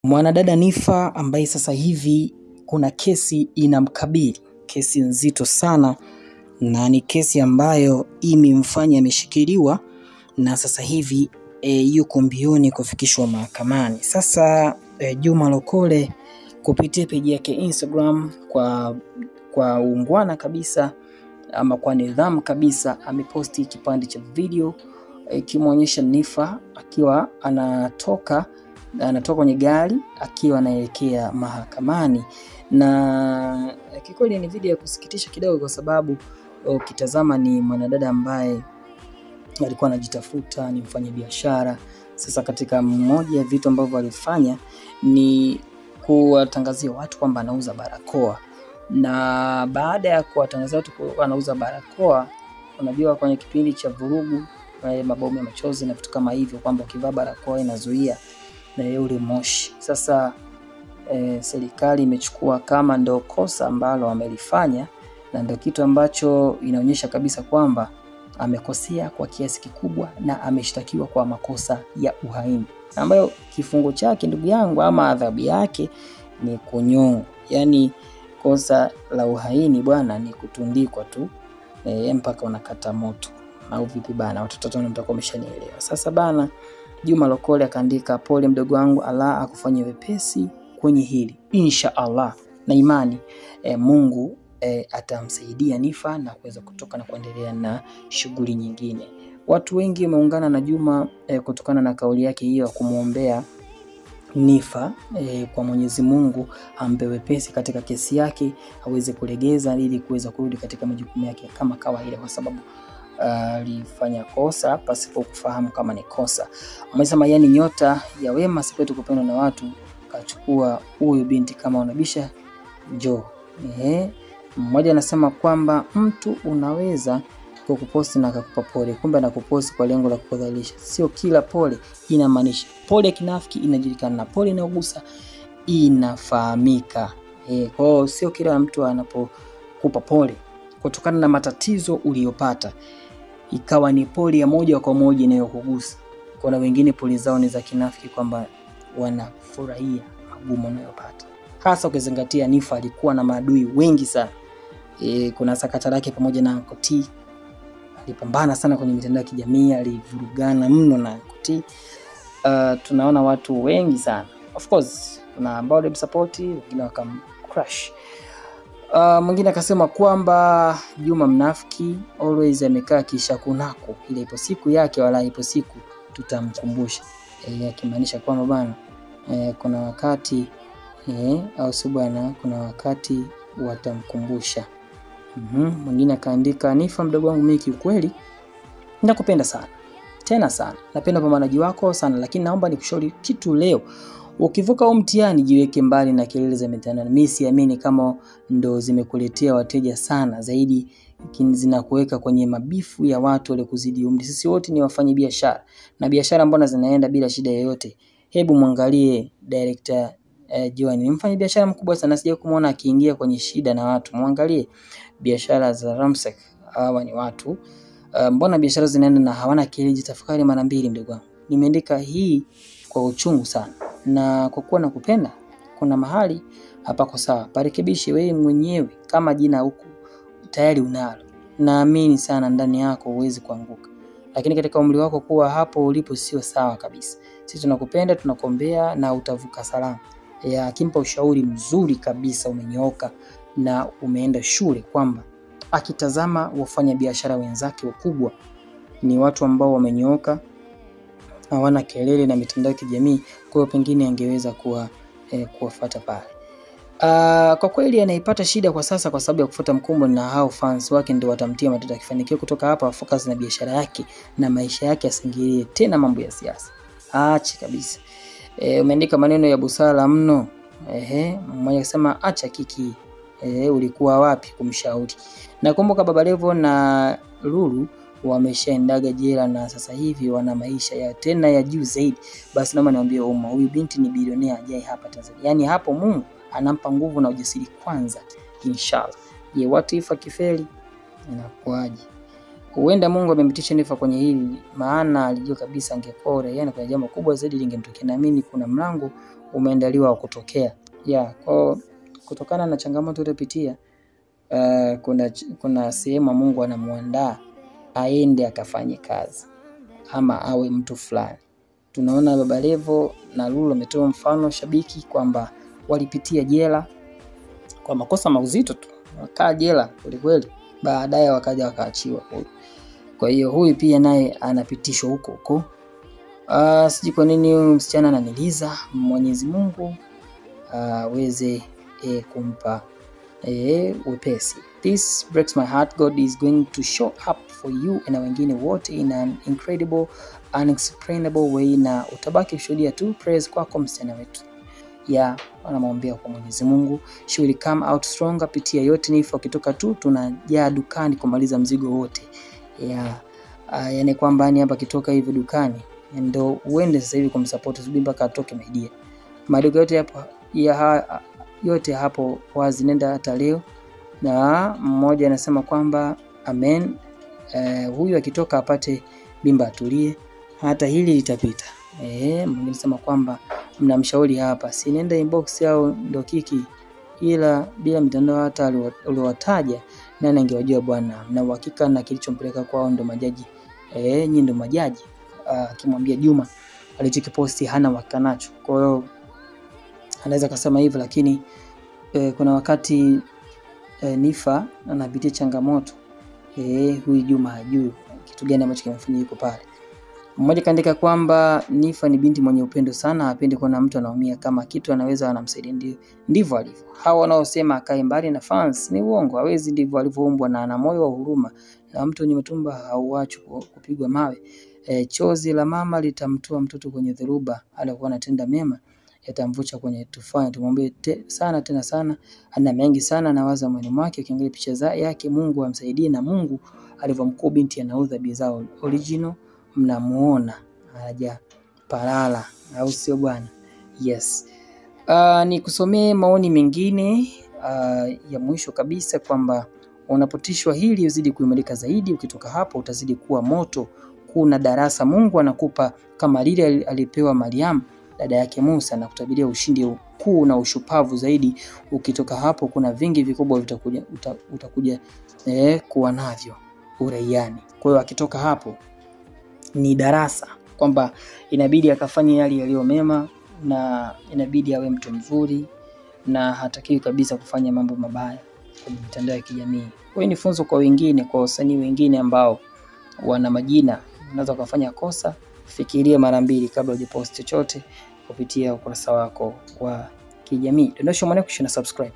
Mwanadada Nifa ambaye sasa hivi kuna kesi inamkabili, kesi nzito sana, na ni kesi ambayo imemfanya ameshikiliwa na sasa hivi yuko mbioni kufikishwa mahakamani. Sasa Juma Lokole kupitia peji yake Instagram kwa ungwana kabisa ama kwa nidhamu kabisa ameposti kipande cha video kimuonyesha Nifa akiwa anatoka kwenye gari akiwa anaelekea mahakamani, na kikweli ni video ya kusikitisha kidogo kwa sababu ukitazama ni mwanadada ambaye alikuwa anajitafuta, ni mfanyabiashara. Sasa katika mmoja ya vitu ambavyo alifanya ni kuwatangazia watu kwamba anauza barakoa, na baada ya kuwatangazia watu kwamba anauza barakoa, unajua kwenye kipindi cha vurugu mabomu ya machozi na vitu kama hivyo, kwamba ukivaa barakoa inazuia na yule moshi. Sasa serikali imechukua kama ndo kosa ambalo amelifanya, na ndio kitu ambacho inaonyesha kabisa kwamba amekosea kwa kiasi kikubwa na ameshtakiwa kwa makosa ya uhaini, ambayo kifungo chake ndugu yangu ama adhabu yake ni kunyongwa. Yani kosa la uhaini bwana ni kutundikwa tu mpaka unakata moto, au vipi bana? Watoto mtakuwa wameshanielewa. Sasa bana, Juma Lokole akaandika, pole mdogo wangu, Allah akufanyie wepesi kwenye hili insha Allah, na imani Mungu atamsaidia Nifa na kuweza kutoka na kuendelea na shughuli nyingine. Watu wengi wameungana na Juma kutokana na kauli yake hiyo ya kumuombea Nifa kwa Mwenyezi Mungu ampe wepesi katika kesi yake, aweze kulegeza ili kuweza kurudi katika majukumu yake kama kawaida, kwa sababu alifanya kosa pasipo kufahamu kama ni kosa. Amesema yani nyota ya wema sipetu kupendwa na watu, kachukua huyu binti kama unabisha njoo. Mmoja anasema kwamba mtu unaweza kukuposti na akakupa pole, kumbe anakuposti kwa lengo la kukudhalilisha. Sio kila pole inamaanisha pole kinafiki, inajulikana, na pole inayogusa inafahamika. Kwa hiyo sio kila mtu anapokupa pole kutokana na matatizo uliyopata ikawa ni pole ya moja kwa moja inayokugusa. Kuna wengine pole zao ni za kinafiki, kwamba wanafurahia magumu unayopata, hasa ukizingatia Nifa alikuwa na maadui wengi sana. Kuna sakata lake pamoja na Uncle T, alipambana sana kwenye mitandao ya kijamii, alivurugana mno na Uncle T. Tunaona watu wengi sana, of course kuna ambao walimsupport, wengine wakamcrush. Mwingine akasema kwamba Juma mnafiki always amekaa kisha kunako, ile ipo siku yake wala ipo siku tutamkumbusha. Akimaanisha kwamba bana kuna wakati au si bwana, kuna wakati watamkumbusha. Mwingine akaandika, Nifa mdogo wangu, mimi kiukweli nakupenda sana, tena sana, napenda pambanaji wako sana, lakini naomba nikushauri kitu leo. Ukivuka huo mtihani jiweke mbali na kelele za mitandao. Mimi siamini kama ndo zimekuletea wateja sana, zaidi zinakuweka kwenye mabifu ya watu wale kuzidi umri. Sisi wote ni wafanya biashara, na biashara mbona zinaenda bila shida yoyote. Hebu muangalie director Joan, ni mfanya biashara mkubwa sana, sija kumuona akiingia kwenye shida na watu. Muangalie biashara za Ramsek, hawa ni watu mbona biashara zinaenda na hawana kelele? Jitafakari mara mbili ndugu wangu. Nimeandika hii kwa uchungu sana, na kwa kuwa nakupenda, kuna mahali hapa kwa sawa, parekebishe wewe mwenyewe. Kama jina huku tayari unalo, naamini sana ndani yako uwezi kuanguka, lakini katika umri wako kuwa hapo ulipo sio sawa kabisa. Sisi tunakupenda, tunakuombea na utavuka salama. Akimpa ushauri mzuri kabisa, umenyooka na umeenda shule, kwamba akitazama wafanya biashara wenzake wakubwa ni watu ambao wamenyooka, hawana kelele na mitandao ya kijamii, kwa hiyo pengine angeweza kuwafuata pale. Kwa kweli anaipata shida kwa sasa kwa sababu ya kufuata mkumbo, na hao fans wake ndio watamtia matata. Akifanikiwa kutoka hapa, focus na biashara yake na maisha yake, asingilie tena mambo ya siasa, aache kabisa. Umeandika maneno ya busara mno. Mmoja akasema acha kiki, ulikuwa wapi kumshauri? Na kumbuka Baba Levo na Lulu wameshaendaga jela na sasa hivi wana maisha ya tena ya juu zaidi. Basi naomba niambie umma, huyu binti ni bilionea ajaye hapa Tanzania. Yani hapo Mungu anampa nguvu na ujasiri kwanza, inshallah. Je, what if akifeli inakuaje? Huenda Mungu amempitisha Nifa kwenye hili, maana alijua kabisa angekora, yani kwa jambo kubwa zaidi lingemtokea. Naamini kuna mlango umeandaliwa kutokea. Kwa kutokana na changamoto utapitia, kuna sehemu Mungu anamuandaa aende akafanye kazi ama awe mtu fulani. Tunaona Baba Levo na Lulu wametoa mfano shabiki kwamba walipitia jela kwa makosa mazito tu, wakaa jela kweli, baadaye wakaja wakaachiwa. Kwa hiyo huyu pia naye anapitishwa huko. Sijui kwa nini msichana ananiliza, Mwenyezi Mungu aweze kumpa wepesi. This breaks my heart. God is going to show up for you and wengine wote in an incredible, unexplainable way, na utabaki kushuhudia tu. Praise kwako msichana wetu. Anamwambia kwa Mwenyezi Mungu, she will come out stronger. Pitia yote Nifa, ukitoka tu tunajaa dukani kumaliza mzigo wote. Yani kwamba ni hapa kitoka hivi dukani ndio uende sasa hivi kumsupport subiri mpaka atoke maidia. Maduka yote hapo yote hapo wazi, nenda hata leo. Na mmoja anasema kwamba amen, huyu akitoka apate mimba atulie, hata hili litapita. Mwingine anasema kwamba mnamshauri hapa, si nenda inbox yao ndo kiki, ila bila mitandao hata uliowataja nani angewajua bwana, na uhakika na kilichompeleka kwao ndo majaji. Nyinyi ndo majaji. Akimwambia Juma alichokiposti hana wakanacho. Kwa hiyo anaweza kusema hivyo, lakini kuna wakati Nifa anapitia changamoto. Huyu Juma hajui kitu gani ambacho kimefanyika yuko pale. Mmoja kaandika kwamba Nifa ni binti mwenye upendo sana, hapendi kuona mtu anaumia, kama kitu anaweza anamsaidia, ndivyo alivyo. Hao wanaosema akae mbali na fans ni uongo, hawezi, ndivyo alivyoumbwa na ana moyo wa huruma, na mtu mwenye matumba hauachi kupigwa mawe. Chozi la mama litamtoa mtoto kwenye dhoruba, alikuwa anatenda mema yatamvucha kwenye tufani. Tumwombe sana tena sana, ana mengi sana nawaza moyoni mwake. Ukiangalia picha yake, Mungu amsaidie, na Mungu alivyomkuu binti anauza bidhaa original, mnamuona haja parala, au sio bwana? Yes. Ni kusomee maoni mengine ya mwisho kabisa kwamba unapotishwa hili uzidi kuimarika zaidi, ukitoka hapo utazidi kuwa moto. Kuna darasa Mungu anakupa kama lile alipewa Mariam dada yake Musa, na kutabiria ushindi mkuu na ushupavu zaidi. Ukitoka hapo kuna vingi vikubwa utakuja kuwa navyo uraiani. Kwa hiyo akitoka hapo ni darasa kwamba inabidi akafanye yale yaliyo mema, na inabidi awe mtu mzuri, na hatakiwi kabisa kufanya mambo mabaya kwenye mitandao ya kijamii. Kwa hiyo ni funzo kwa wengine, kwa wasanii wengine ambao wana majina. Unaweza kufanya kosa, fikiria mara mbili kabla hujapost chochote kupitia ukurasa wako wa kijamii. Dondosha mwanangu, shina subscribe.